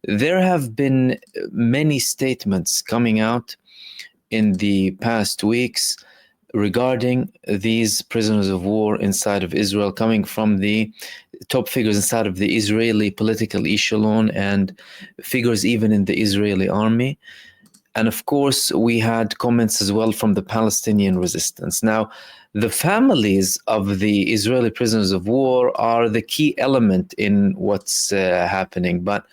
There have been many statements coming out in the past weeks regarding these prisoners of war inside of Israel, coming from the top figures inside of the Israeli political echelon and figures even in the Israeli army. And of course, we had comments as well from the Palestinian resistance. Now, the families of the Israeli prisoners of war are the key element in what's happening. But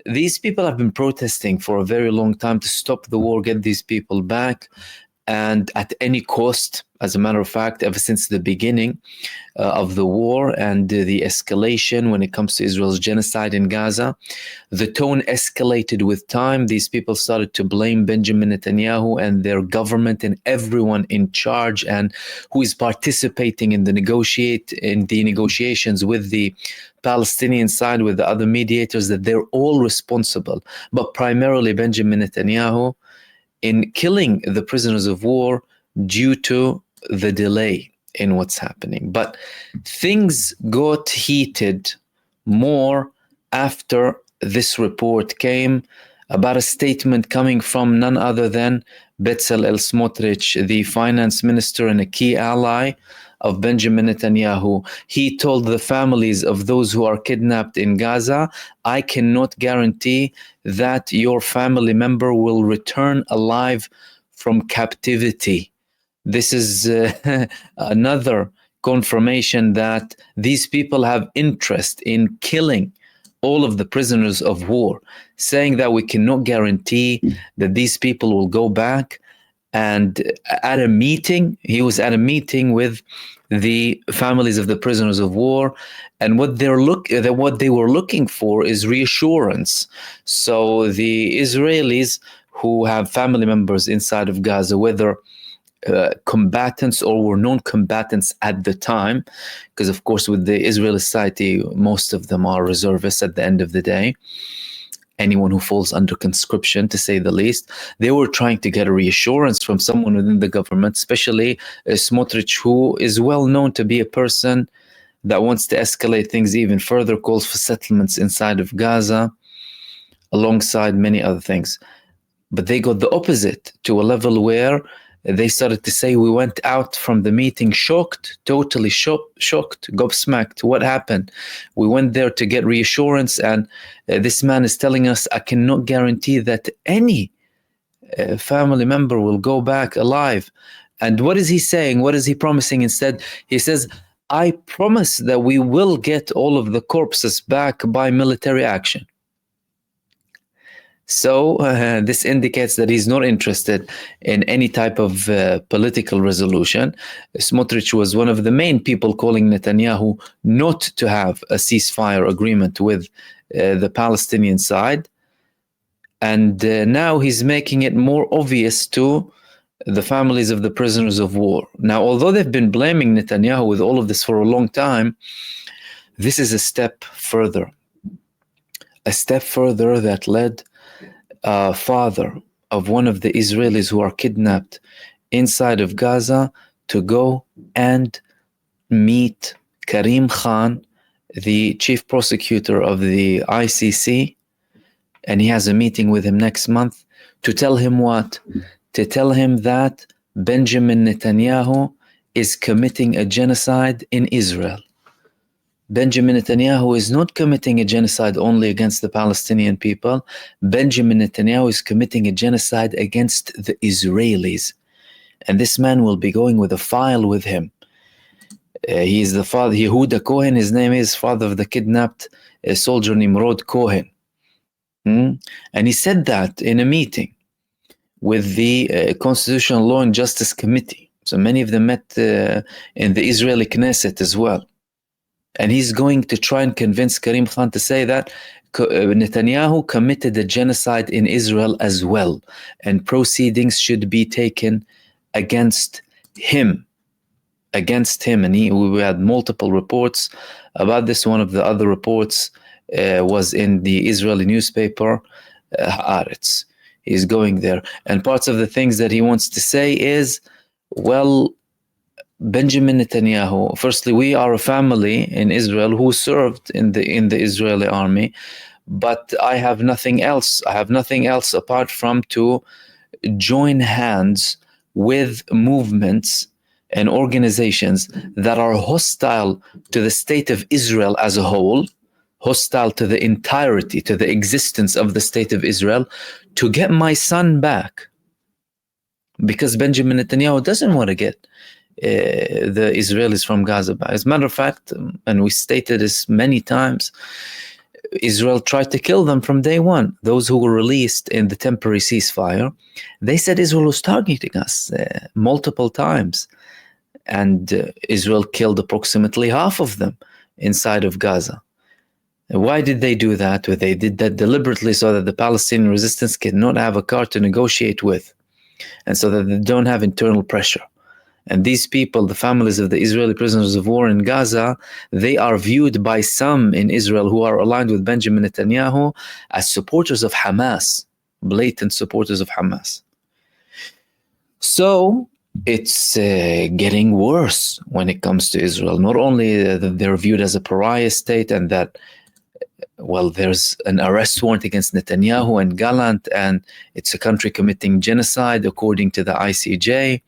these people have been protesting for a very long time to stop the war, get these people back, and at any cost. As a matter of fact, ever since the beginning of the war and the escalation when it comes to Israel's genocide in Gaza, the tone escalated with time. These people started to blame Benjamin Netanyahu and their government and everyone in charge and who is participating in the negotiations with the Palestinian side, with the other mediators, that they're all responsible, but primarily Benjamin Netanyahu, in killing the prisoners of war due to the delay in what's happening. But things got heated more after this report came about a statement coming from none other than Bezalel Smotrich, the finance minister and a key ally of Benjamin Netanyahu. He told the families of those who are kidnapped in Gaza, I cannot guarantee that your family member will return alive from captivity. This is another confirmation that these people have interest in killing all of the prisoners of war, saying that we cannot guarantee that these people will go back. And at a meeting, he was at a meeting with the families of the prisoners of war, and what they were looking for is reassurance. So the Israelis who have family members inside of Gaza, whether combatants or were non-combatants at the time, because of course with the Israeli society, most of them are reservists at the end of the day, anyone who falls under conscription, to say the least. They were trying to get a reassurance from someone within the government, especially Smotrich, who is well known to be a person that wants to escalate things even further, calls for settlements inside of Gaza, alongside many other things. But they got the opposite, to a level where they started to say, we went out from the meeting shocked, totally shocked, gobsmacked. What happened? We went there to get reassurance, and this man is telling us, I cannot guarantee that any family member will go back alive. And what is he saying? What is he promising instead? He says, I promise that we will get all of the corpses back by military action. So this indicates that he's not interested in any type of political resolution. Smotrich was one of the main people calling Netanyahu not to have a ceasefire agreement with the Palestinian side. And now he's making it more obvious to the families of the prisoners of war. Now, although they've been blaming Netanyahu with all of this for a long time, this is a step further. A step further that led father of one of the Israelis who are kidnapped inside of Gaza to go and meet Karim Khan, the chief prosecutor of the ICC, and he has a meeting with him next month to tell him what? To tell him that Benjamin Netanyahu is committing a genocide in Israel. Benjamin Netanyahu is not committing a genocide only against the Palestinian people. Benjamin Netanyahu is committing a genocide against the Israelis. And this man will be going with a file with him. He is the father, Yehuda Cohen, his name is, father of the kidnapped soldier Nimrod Cohen. And he said that in a meeting with the Constitutional Law and Justice Committee. So many of them met in the Israeli Knesset as well. And he's going to try and convince Karim Khan to say that Netanyahu committed a genocide in Israel as well, and proceedings should be taken against him. And we had multiple reports about this. One of the other reports was in the Israeli newspaper, Haaretz. He's going there. And parts of the things that he wants to say is, well, Benjamin Netanyahu, firstly, we are a family in Israel who served in the Israeli army, but I have nothing else. I have nothing else apart from to join hands with movements and organizations that are hostile to the state of Israel as a whole, hostile to the entirety, to the existence of the state of Israel, to get my son back. Because Benjamin Netanyahu doesn't want to get the Israelis from Gaza back. As a matter of fact, and we stated this many times, Israel tried to kill them from day one. Those who were released in the temporary ceasefire, they said Israel was targeting us multiple times. And Israel killed approximately half of them inside of Gaza. Why did they do that? Well, they did that deliberately so that the Palestinian resistance cannot have a car to negotiate with, and so that they don't have internal pressure. And these people, the families of the Israeli prisoners of war in Gaza, they are viewed by some in Israel who are aligned with Benjamin Netanyahu as supporters of Hamas, blatant supporters of Hamas. So it's getting worse when it comes to Israel. Not only that they're viewed as a pariah state and that, well, there's an arrest warrant against Netanyahu and Gallant, and it's a country committing genocide according to the ICJ.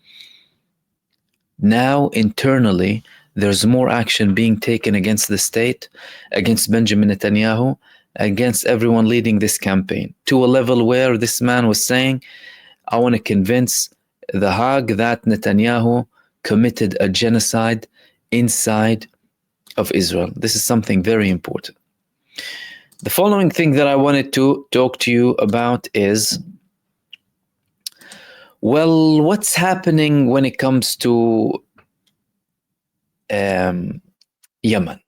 Now, internally, there's more action being taken against the state, against Benjamin Netanyahu, against everyone leading this campaign, to a level where this man was saying, I want to convince The Hague that Netanyahu committed a genocide inside of Israel. This is something very important. The following thing that I wanted to talk to you about is, well, what's happening when it comes to Yemen?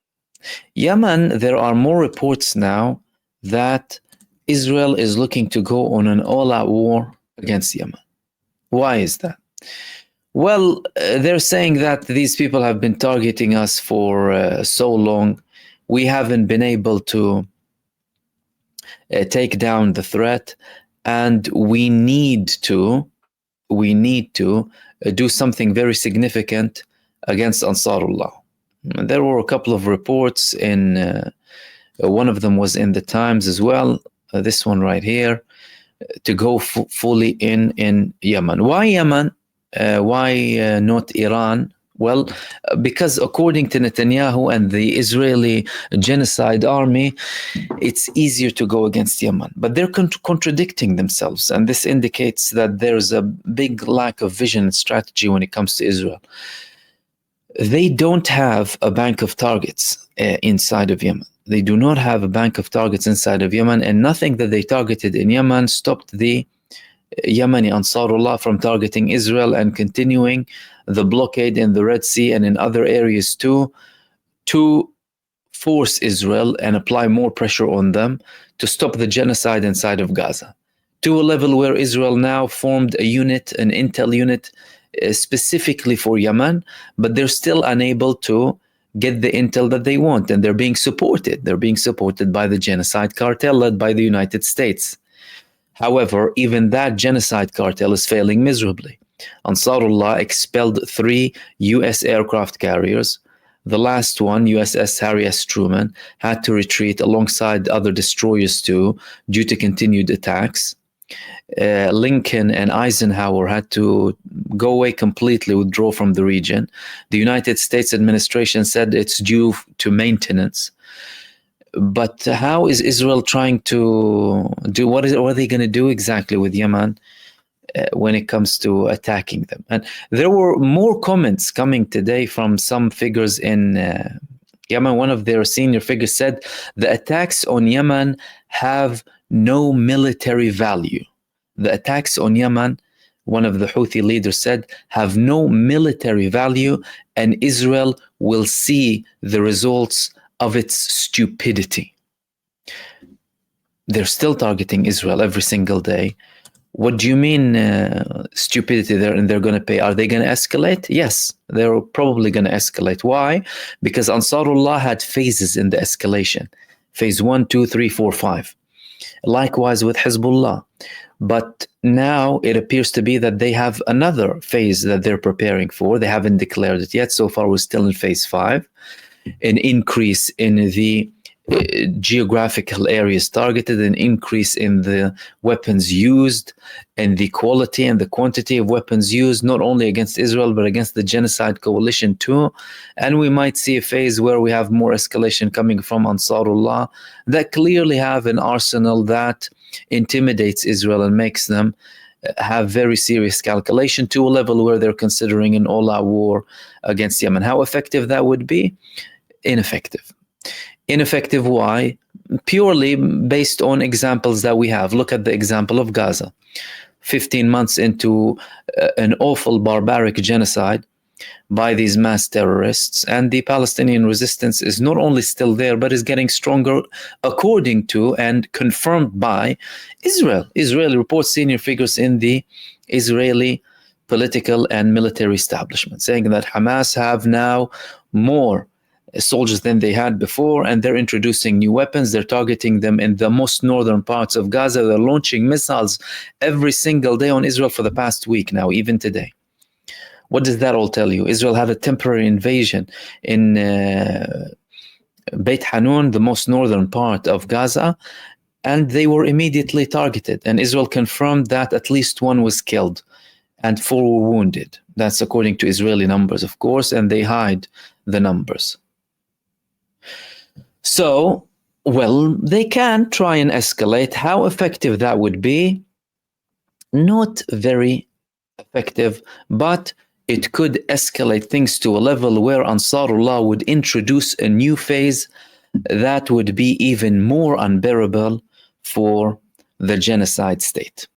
Yemen, there are more reports now that Israel is looking to go on an all-out war against Yemen. Why is that? Well, they're saying that these people have been targeting us for so long. We haven't been able to take down the threat, and we need to do something very significant against Ansarullah. There were a couple of reports in one of them was in the Times as well, this one right here, to go fully in Yemen. Why Yemen? Why not Iran? Well, because according to Netanyahu and the Israeli genocide army, it's easier to go against Yemen. But they're contradicting themselves, and this indicates that there's a big lack of vision and strategy when it comes to Israel. They don't have a bank of targets inside of Yemen. They do not have a bank of targets inside of Yemen, and nothing that they targeted in Yemen stopped the Yemeni Ansarullah from targeting Israel and continuing the blockade in the Red Sea and in other areas too, to force Israel and apply more pressure on them to stop the genocide inside of Gaza, to a level where Israel now formed a unit, an intel unit, specifically for Yemen, but they're still unable to get the intel that they want, and they're being supported. They're being supported by the genocide cartel led by the United States. However, even that genocide cartel is failing miserably. Ansarullah expelled 3 U.S. aircraft carriers. The last one, USS Harry S. Truman, had to retreat alongside other destroyers too, due to continued attacks. Lincoln and Eisenhower had to go away completely, withdraw from the region. The United States administration said it's due to maintenance. But how is Israel trying to do? What are they going to do exactly with Yemen when it comes to attacking them? And there were more comments coming today from some figures in Yemen. One of their senior figures said the attacks on Yemen have no military value. The attacks on Yemen, one of the Houthi leaders said, have no military value, and Israel will see the results of its stupidity. They're still targeting Israel every single day. What do you mean stupidity there? And they're going to pay? Are they going to escalate? Yes, they're probably going to escalate. Why? Because Ansarullah had phases in the escalation. Phase 1, 2, 3, 4, 5. Likewise with Hezbollah. But now it appears to be that they have another phase that they're preparing for. They haven't declared it yet. So far, we're still in phase 5. An increase in the geographical areas targeted, an increase in the weapons used, and the quality and the quantity of weapons used, not only against Israel, but against the genocide coalition too. And we might see a phase where we have more escalation coming from Ansarullah that clearly have an arsenal that intimidates Israel and makes them have very serious calculation to a level where they're considering an all-out war against Yemen. How effective that would be? Ineffective. Ineffective, why? Purely based on examples that we have. Look at the example of Gaza. 15 months into an awful barbaric genocide by these mass terrorists, and the Palestinian resistance is not only still there, but is getting stronger, according to and confirmed by Israel. Israeli reports, senior figures in the Israeli political and military establishment, saying that Hamas have now more soldiers than they had before, and they're introducing new weapons. They're targeting them in the most northern parts of Gaza. They're launching missiles every single day on Israel for the past week now, even today. What does that all tell you? Israel had a temporary invasion in Beit Hanun, the most northern part of Gaza, and they were immediately targeted. And Israel confirmed that at least one was killed and 4 were wounded. That's according to Israeli numbers, of course, and they hide the numbers. So, well, they can try and escalate. How effective that would be? Not very effective, but it could escalate things to a level where Ansarullah would introduce a new phase that would be even more unbearable for the genocide state.